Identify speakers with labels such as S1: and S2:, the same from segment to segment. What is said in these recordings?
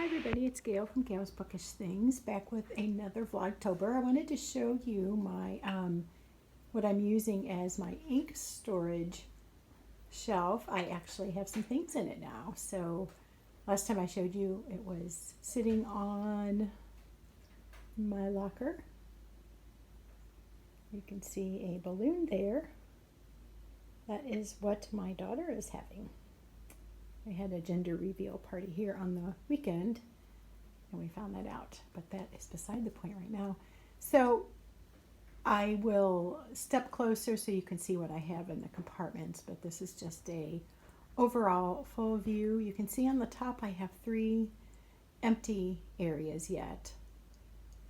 S1: Hi everybody, it's Gail from Gail's Bookish Things, back with another Vlogtober. I wanted to show you my what I'm using as my ink storage shelf. I actually have some things in it now. So last time I showed you, it was sitting on my locker. You can see a balloon there. That is what my daughter is having. I had a gender reveal party here on the weekend and we found that out, but that is beside the point right now. So I will step closer so you can see what I have in the compartments, but this is just a overall full view. You can see on the top I have 3 empty areas yet,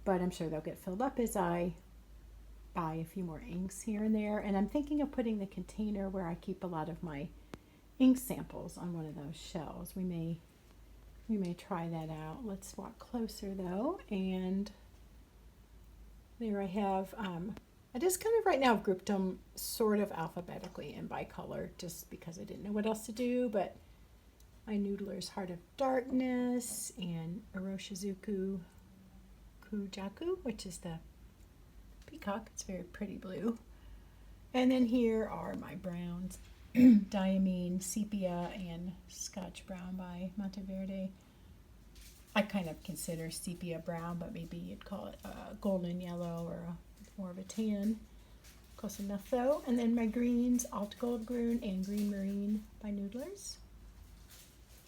S1: but I'm sure they'll get filled up as I buy a few more inks here and there. And I'm thinking of putting the container where I keep a lot of my ink samples on one of those shelves. We may try that out. Let's walk closer though, and there I have I just kind of right now grouped them sort of alphabetically and by color just because I didn't know what else to do. But my Noodler's Heart of Darkness and Iroshizuku Kujaku, which is the peacock. It's very pretty blue. And then here are my browns. Diamine, Sepia, and Scotch Brown by Monteverde. I kind of consider sepia brown, but maybe you'd call it golden yellow or more of a tan. Close enough though. And then my greens, Alt Gold Grün and Green Marine by Noodlers.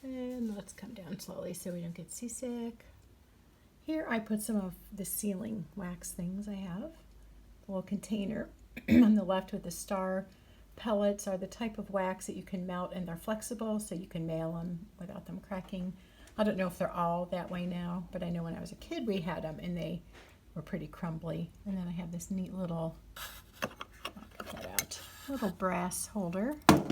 S1: And let's come down slowly so we don't get seasick. Here I put some of the sealing wax things I have. A little container on the left with the star pellets are the type of wax that you can melt, and they're flexible so you can mail them without them cracking. I don't know if they're all that way now, but I know when I was a kid we had them and they were pretty crumbly. And then I have this neat little, I'll get that out, little brass holder that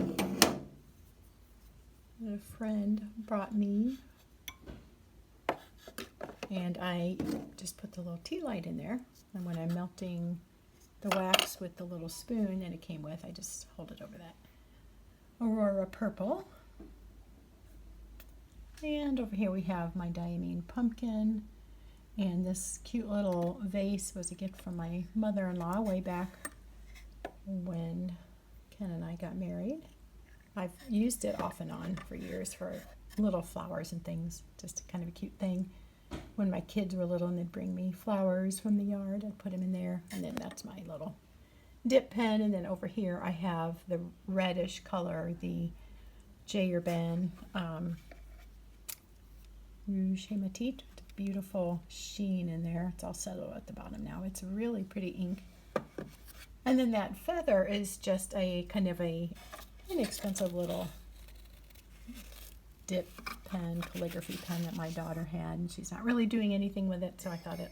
S1: a friend brought me. And I just put the little tea light in there, and when I'm melting the wax with the little spoon that it came with, I just hold it over that. Aurora Purple. And over here we have my Diamine Pumpkin. And this cute little vase was a gift from my mother-in-law way back when Ken and I got married. I've used it off and on for years for little flowers and things, just kind of a cute thing. When my kids were little and they'd bring me flowers from the yard, I'd put them in there. And then that's my little dip pen. And then over here I have the reddish color, the J. Urban Rouge Hematite. Beautiful sheen in there. It's all settled at the bottom now. It's really pretty ink. And then that feather is just a kind of a inexpensive little dip pen, calligraphy pen that my daughter had, and she's not really doing anything with it, so I thought it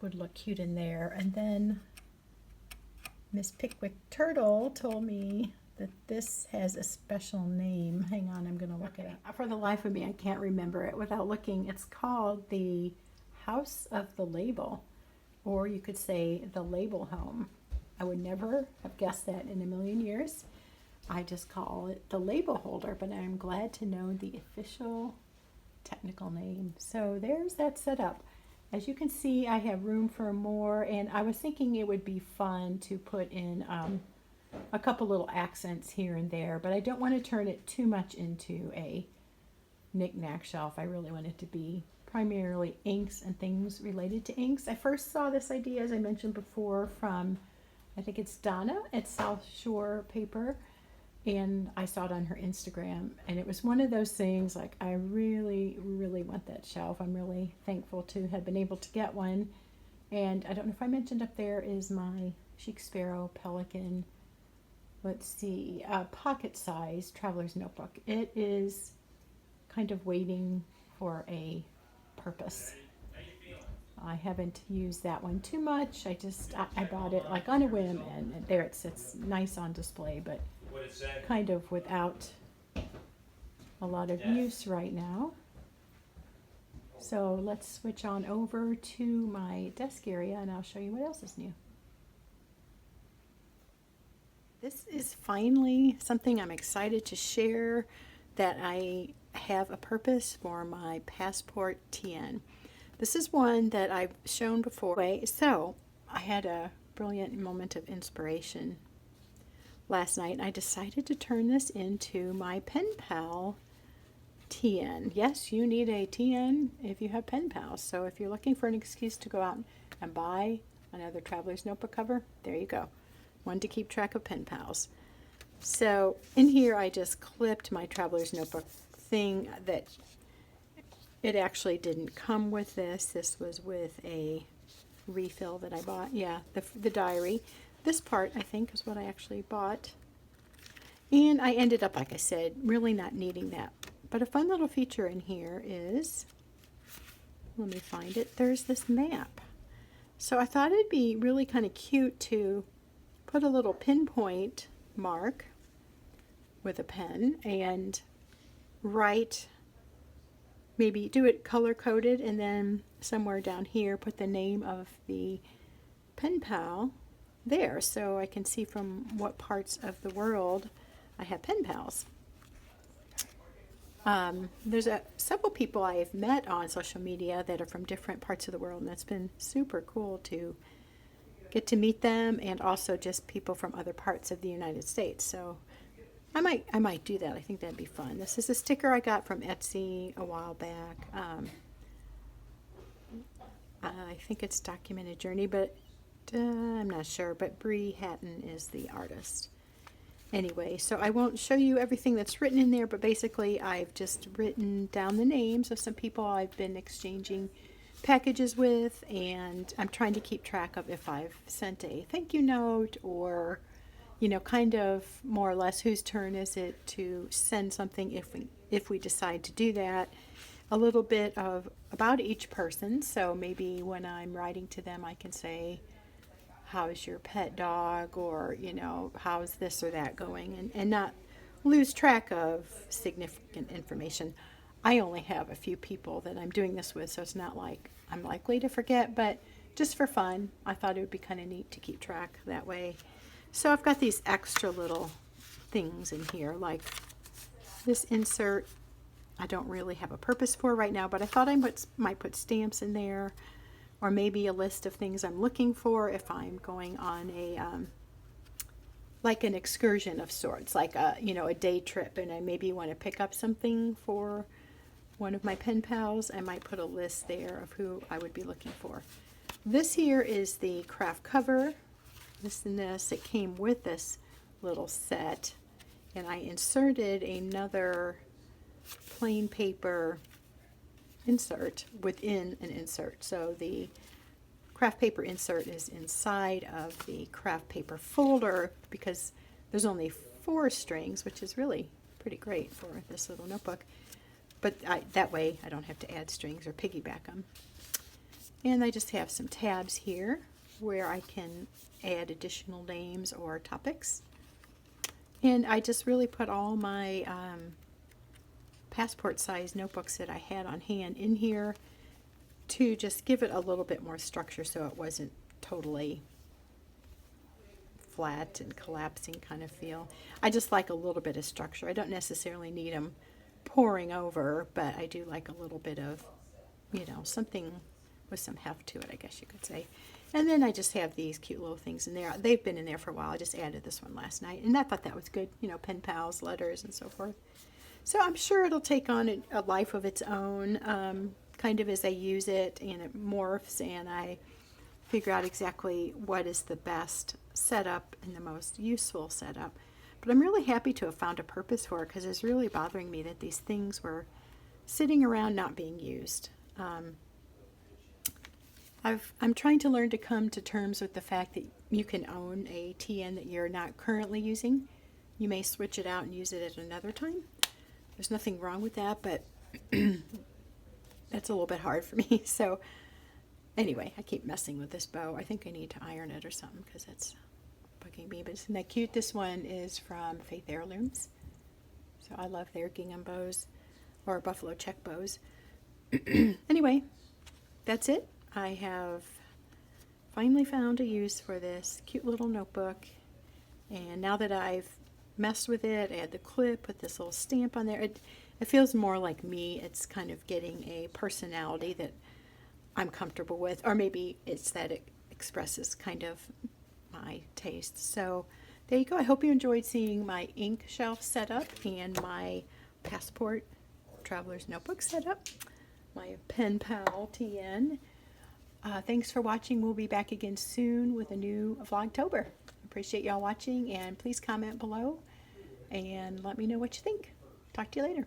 S1: would look cute in there. And then Miss Pickwick Turtle told me that this has a special name. Hang on, I'm gonna look it up. For the life of me, I can't remember it without looking. It's called the House of the Label, or you could say the Label Home. I would never have guessed that in a million years. I just call it the label holder, but I'm glad to know the official technical name. So there's that setup. As you can see, I have room for more, and I was thinking it would be fun to put in a couple little accents here and there, but I don't want to turn it too much into a knick-knack shelf. I really want it to be primarily inks and things related to inks. I first saw this idea, as I mentioned before, from, I think it's Donna at South Shore Paper. And I saw it on her Instagram, and it was one of those things like, I really, really want that shelf. I'm really thankful to have been able to get one. And I don't know if I mentioned up there is my Chic Sparrow Pelican, let's see, pocket size traveler's notebook. It is kind of waiting for a purpose. I haven't used that one too much. I bought it like on a whim, and there it sits nice on display, but kind of without a lot of use right now. So let's switch on over to my desk area and I'll show you what else is new. This is finally something I'm excited to share that I have a purpose for my passport TN. This is one that I've shown before. So I had a brilliant moment of inspiration last night. I decided to turn this into my pen pal TN. Yes, you need a TN if you have pen pals. So if you're looking for an excuse to go out and buy another traveler's notebook cover, there you go. One to keep track of pen pals. So in here I just clipped my traveler's notebook thing that it actually didn't come with this. This was with a refill that I bought. Yeah, the diary. This part I think is what I actually bought. And I ended up, like I said, really not needing that. But a fun little feature in here is, let me find it, there's this map. So I thought it'd be really kind of cute to put a little pinpoint mark with a pen and write, maybe do it color coded, and then somewhere down here put the name of the pen pal there so I can see from what parts of the world I have pen pals. There's several people I've met on social media that are from different parts of the world, and it's been super cool to get to meet them, and also just people from other parts of the United States. So I might do that. I think that'd be fun. This is a sticker I got from Etsy a while back. I think it's Documented Journey, but I'm not sure. But Bree Hatton is the artist. Anyway, so I won't show you everything that's written in there, but basically I've just written down the names of some people I've been exchanging packages with, and I'm trying to keep track of if I've sent a thank you note, or, you know, kind of more or less whose turn is it to send something if we decide to do that. A little bit of about each person, so maybe when I'm writing to them I can say, how's your pet dog, or, you know, how's this or that going, and not lose track of significant information. I only have a few people that I'm doing this with, so it's not like I'm likely to forget, but just for fun, I thought it would be kind of neat to keep track that way. So I've got these extra little things in here, like this insert I don't really have a purpose for right now, but I thought I might put stamps in there, or maybe a list of things I'm looking for if I'm going on a like an excursion of sorts, like a, you know, a day trip, and I maybe want to pick up something for one of my pen pals. I might put a list there of who I would be looking for. This here is the craft cover. This and this, it came with this little set, and I inserted another plain paper insert within an insert. So the craft paper insert is inside of the craft paper folder because there's only 4 strings, which is really pretty great for this little notebook. But that way I don't have to add strings or piggyback them. And I just have some tabs here where I can add additional names or topics. And I just really put all my passport size notebooks that I had on hand in here to just give it a little bit more structure so it wasn't totally flat and collapsing kind of feel. I just like a little bit of structure. I don't necessarily need them pouring over, but I do like a little bit of, you know, something with some heft to it, I guess you could say. And then I just have these cute little things in there. They've been in there for a while. I just added this one last night, and I thought that was good, you know, pen pals, letters, and so forth. So I'm sure it'll take on a life of its own, kind of as I use it, and it morphs, and I figure out exactly what is the best setup and the most useful setup. But I'm really happy to have found a purpose for it, because it's really bothering me that these things were sitting around not being used. I'm trying to learn to come to terms with the fact that you can own a TN that you're not currently using. You may switch it out and use it at another time. There's nothing wrong with that, but that's a little bit hard for me. So anyway, I keep messing with this bow. I think I need to iron it or something because it's bugging me. But isn't that cute? This one is from Faith Heirlooms. So I love their gingham bows or buffalo check bows. Anyway, that's it. I have finally found a use for this cute little notebook. And now that I've messed with it, add the clip, put this little stamp on there. it feels more like me. It's kind of getting a personality that I'm comfortable with, or maybe it's that it expresses kind of my taste. So there you go. I hope you enjoyed seeing my ink shelf set up and my passport traveler's notebook set up, my pen pal TN. Thanks for watching. We'll be back again soon with a new Vlogtober. Appreciate y'all watching, and please comment below and let me know what you think. Talk to you later.